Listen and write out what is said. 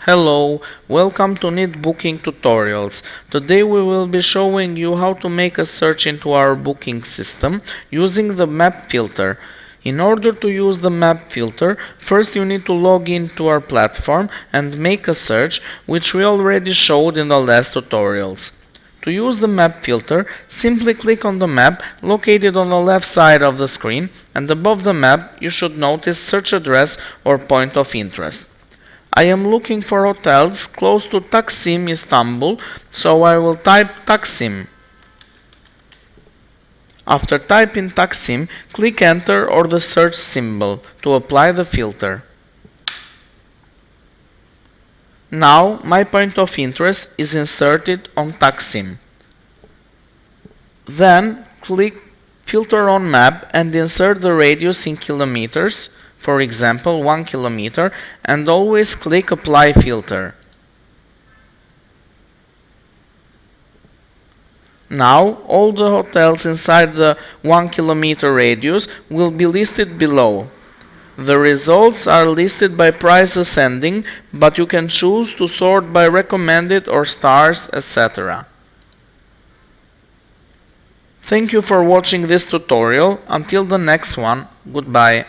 Hello, welcome to NidBooking tutorials. Today we will be showing you how to make a search into our booking system using the map filter. In order to use the map filter, first you need to log into our platform and make a search, which we already showed in the last tutorials. To use the map filter, simply click on the map located on the left side of the screen, and above the map you should notice search address or point of interest. I am looking for hotels close to Taksim, Istanbul, so I will type Taksim. After typing Taksim, click Enter or the search symbol to apply the filter. Now my point of interest is inserted on Taksim. Then click Filter on Map and insert the radius in kilometers, for example 1 kilometer, and always click Apply Filter. Now all the hotels inside the 1 kilometer radius will be listed below. The results are listed by price ascending, but you can choose to sort by recommended or stars, etc. Thank you for watching this tutorial. Until the next one, goodbye.